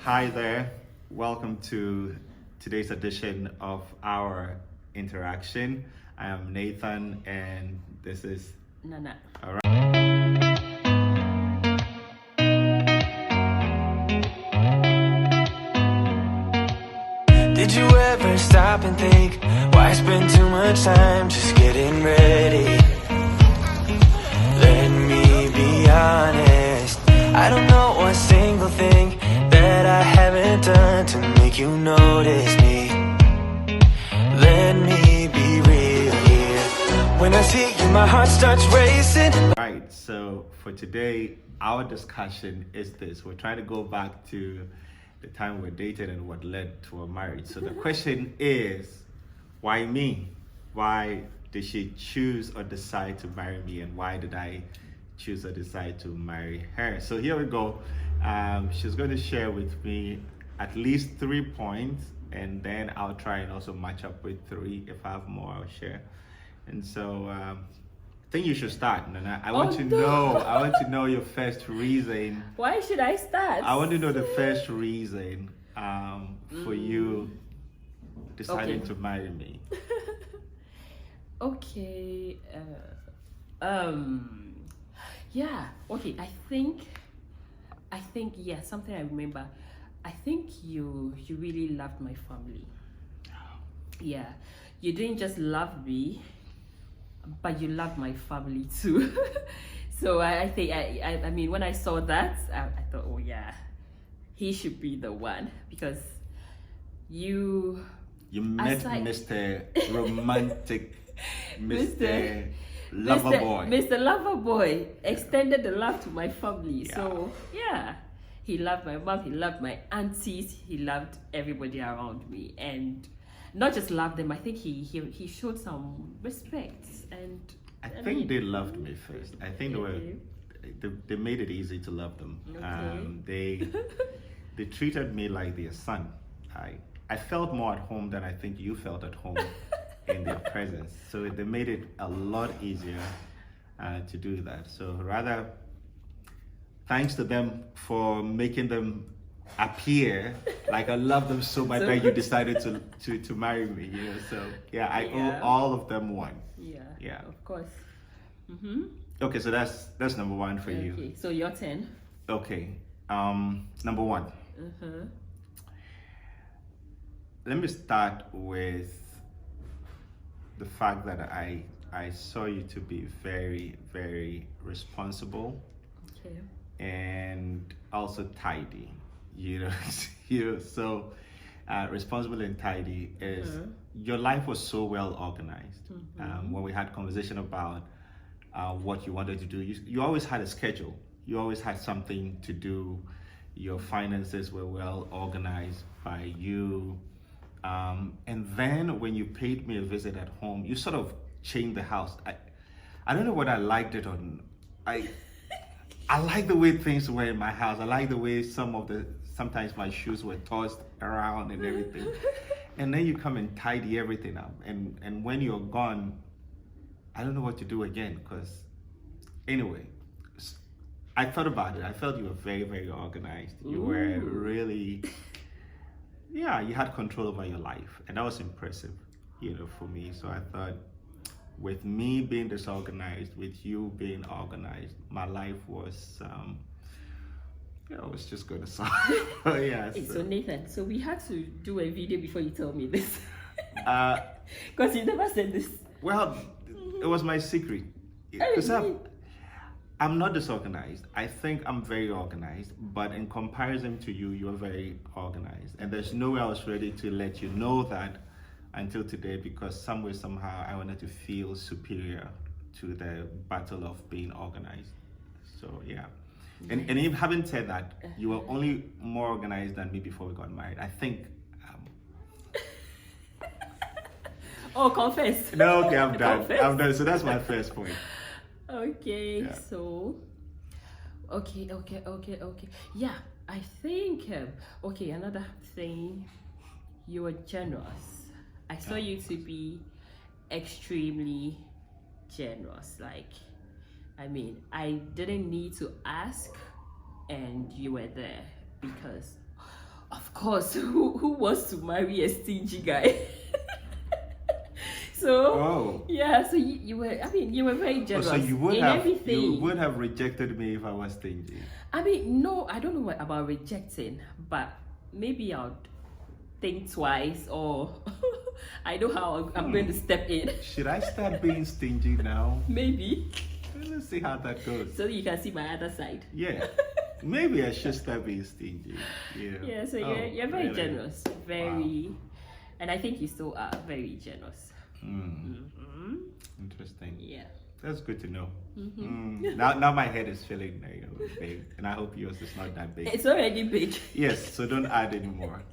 Hi there. Welcome to today's edition of our interaction. I am Nathan, and this is Nana. all right. Did you ever stop and think, why spend too much time just getting ready? Let me be honest, I don't know a single thing that I haven't done to make you notice me. Let me be real here. When I see you, my heart starts racing. Right. So for today, our discussion is this. We're trying to go back to the time we dated and what led to our marriage. So the question is, why me? Why did she choose or decide to marry me, and why did I choose or decide to marry her? So here we go. She's going to share with me at least 3 points, and then I'll try and also match up with 3. If I have more, I'll share. And so I think you should start, Nana. I want to know your first reason. Why should I start? I want to know the first reason for you deciding to marry me. Okay. Yeah. Okay. I think. Yeah. Something I remember. I think you really loved my family. Yeah. You didn't just love me, but you loved my family too. So I think I mean, when I saw that, I thought, oh yeah, he should be the one, because you met like, Mr. Romantic, Mr. Lover Boy. Mr. Lover Boy extended the love to my family. Yeah. So yeah, he loved my mom, he loved my aunties, he loved everybody around me, and not just loved them. I think he showed some respect, and I think they loved me first. I think they made it easy to love them. Okay. They treated me like their son. I felt more at home than I think you felt at home in their presence. So they made it a lot easier to do that. So rather, thanks to them for making them appear like I love them so much that you decided to marry me. You know. So yeah, I owe all of them one. Yeah. Of course. Okay, so that's number 1 for you. Okay, so your turn. Okay, number 1. Let me start with the fact that I saw you to be very, very responsible. Okay. And also tidy. So responsible and tidy is your life was so well organized. When we had conversation about what you wanted to do, you always had a schedule. You always had something to do. Your finances were well organized by you. And then when you paid me a visit at home, you sort of changed the house. I don't know what I liked it on. I like the way things were in my house. I like the way sometimes my shoes were tossed around and everything. And then you come and tidy everything up. And when you're gone, I don't know what to do again, because anyway, I thought about it. I felt you were very, very organized. You were really, you had control over your life. And that was impressive, for me. So I thought, with me being disorganized, with you being organized, my life was, was just going to solve. So Nathan, so we had to do a video before you told me this. Because you never said this. Well, it was my secret. Because I'm not disorganized. I think I'm very organized, but in comparison to you, you're very organized. And there's no way I was ready to let you know that until today, because somehow I wanted to feel superior to the battle of being organized. So yeah. And even having said that, you were only more organized than me before we got married. I think Oh, confess. No, okay, I'm done. Confess. I'm done. So that's my first point. Okay, Yeah. so okay. Yeah, I think another thing, you were generous. I saw you to be extremely generous. Like, I mean, I didn't need to ask, and you were there, because course, who wants to marry a stingy guy? So yeah, so you were, I mean, you were very generous so you would in have everything. you would have rejected me if I was stingy. I mean, no, I don't know what about rejecting, but maybe I'll think twice, or I know how I'm going to step in. Should I start being stingy now? Maybe. Let's see how that goes. So you can see my other side. Yeah. Maybe I should start being stingy. Yeah. Yeah, so you're very generous. Very. And I think you still are very generous. Interesting. Yeah. That's good to know. Now my head is feeling big, and I hope yours is not that big. It's already big. Yes, so don't add anymore.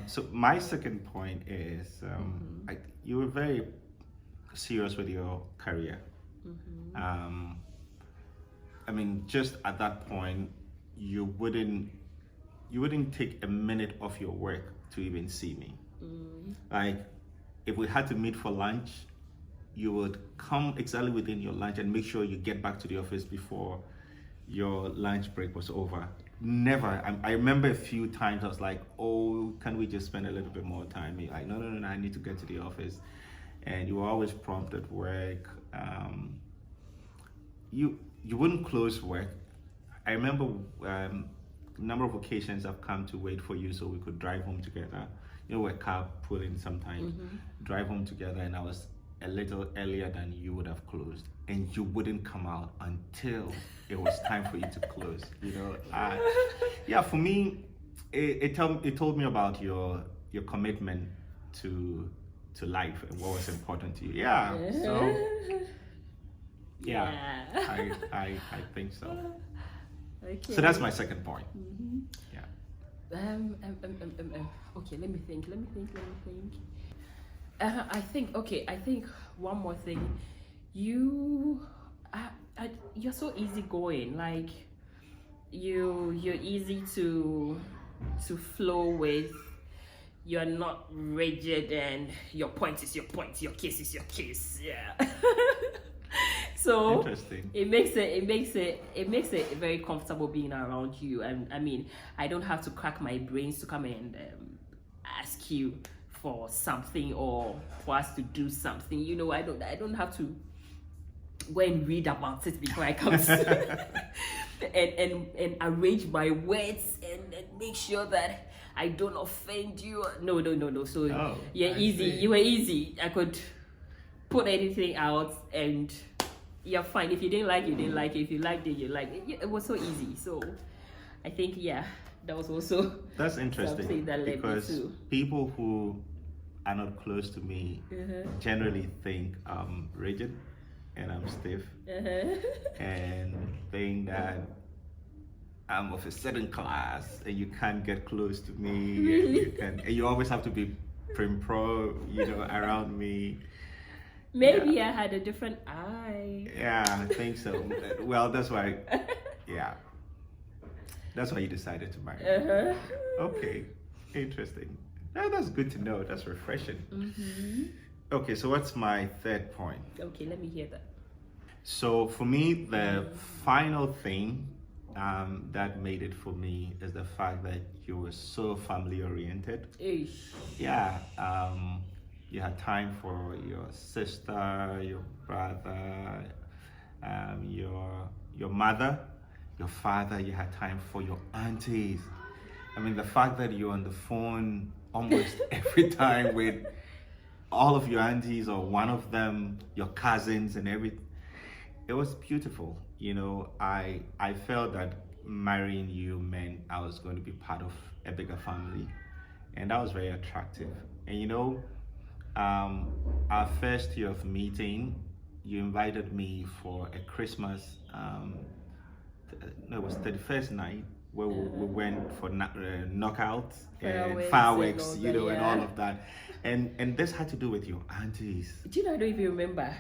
So my second point is you were very serious with your career. I mean, just at that point, you wouldn't take a minute off your work to even see me. Like, if we had to meet for lunch, you would come exactly within your lunch and make sure you get back to the office before your lunch break was over. Never. I remember a few times I was like, oh, can we just spend a little bit more time? You're like, no, I need to get to the office. And you were always prompt at work. You wouldn't close work. I remember a number of occasions I've come to wait for you so we could drive home together. You know, we're carpooling sometimes, drive home together, and I was a little earlier than you would have closed, and you wouldn't come out until it was time for you to close. You know, yeah. For me, it told me about your commitment to life and what was important to you. Yeah. So yeah. I think so. Okay. So that's my second point. Yeah. Okay, let me think. I think one more thing. You're so easygoing. Like you're easy to flow with. You're not rigid, and your point is your point. Your case is your case. Yeah. So interesting. It makes it very comfortable being around you. And I mean, I don't have to crack my brains to come and ask you for something or for us to do something. You know, I don't have to go and read about it before I come to and arrange my words and make sure that I don't offend you. No. So easy. You were easy. I could put anything out and you're fine. If you didn't like it, you didn't like it. If you liked it, you liked it. It was so easy. So I think that was also that's interesting something that led because me to people who are not close to me generally think I'm rigid and I'm stiff and think that I'm of a certain class and you can't get close to me. Really? and you always have to be prim pro, around me. Maybe I had a different eye. Yeah, I think so. Well, that's why. Yeah, that's why you decided to marry me. Okay, interesting. That's good to know. That's refreshing. Okay, so what's my third point? Okay, let me hear that. So for me, the final thing that made it for me is the fact that you were so family oriented. Yeah. You had time for your sister, your brother, your mother, your father. You had time for your aunties. I mean, the fact that you're on the phone almost every time with all of your aunties or one of them, your cousins and everything. It was beautiful. I felt that marrying you meant I was going to be part of a bigger family, and that was very attractive. And our first year of meeting, you invited me for a Christmas, it was 31st night, where we went for knockouts and fireworks, and all of that. And this had to do with your aunties. Do you know, I don't even remember.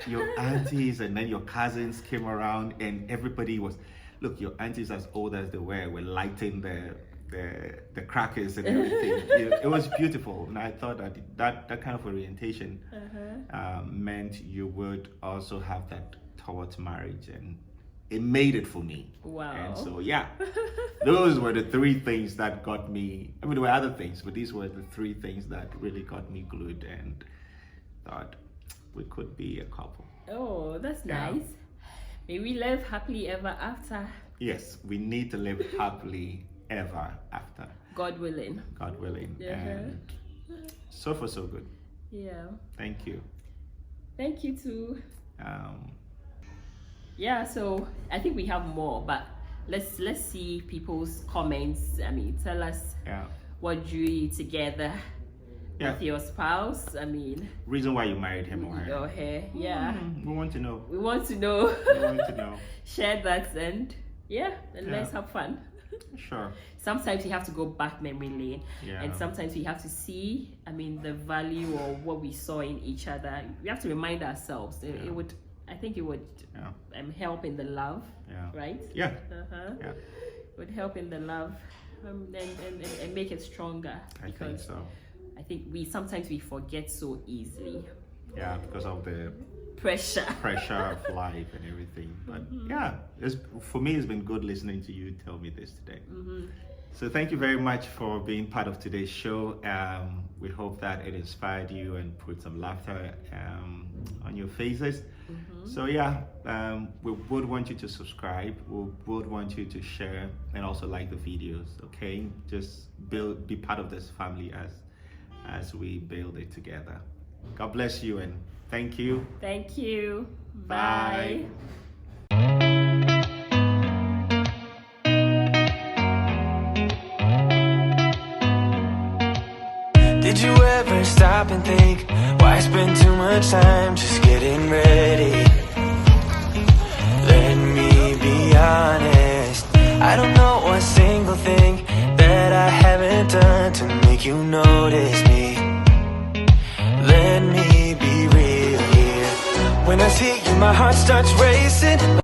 Your aunties and then your cousins came around and everybody was, look, your aunties as old as they were lighting the crackers and everything. It was beautiful, and I thought that kind of orientation meant you would also have that towards marriage, and it made it for me. Wow. And so, yeah, those were the three things that got me. I mean, there were other things, but these were the three things that really got me glued and thought we could be a couple. Oh, that's Yeah. nice. May we live happily ever after. Yes, we need to live happily ever after, God willing. God willing. Yeah. And so far, so good. Yeah. Thank you. Thank you too. Um, Yeah, so I think we have more, but let's see people's comments. I mean, tell us yeah. what drew you together Yeah. with your spouse. I mean, Reason why you married him or her. your hair. Yeah. We want to know. We want to know. We want to know. Share that and Yeah. let's have fun. Sure. Sometimes you have to go back memory lane, Yeah. and sometimes we have to see, I mean, the value or what we saw in each other. We have to remind ourselves. It would, I think it would help in the love, Yeah. right? Yeah. Uh-huh. Yeah. It would help in the love, and make it stronger. I think so. I think sometimes we forget so easily. Yeah, because of the Pressure. pressure of life and everything. But yeah, for me, it's been good listening to you tell me this today. So thank you very much for being part of today's show. We hope that it inspired you and put some laughter on your faces. So yeah, we would want you to subscribe. We would want you to share and also like the videos. Okay, just be part of this family as we build it together. God bless you and thank you. Thank you. Bye. Did you ever stop and think, why spend too much time just getting ready? Let me be honest, I don't know one single thing that I haven't done to make you notice me. Let me be real here. When I see you, my heart starts racing.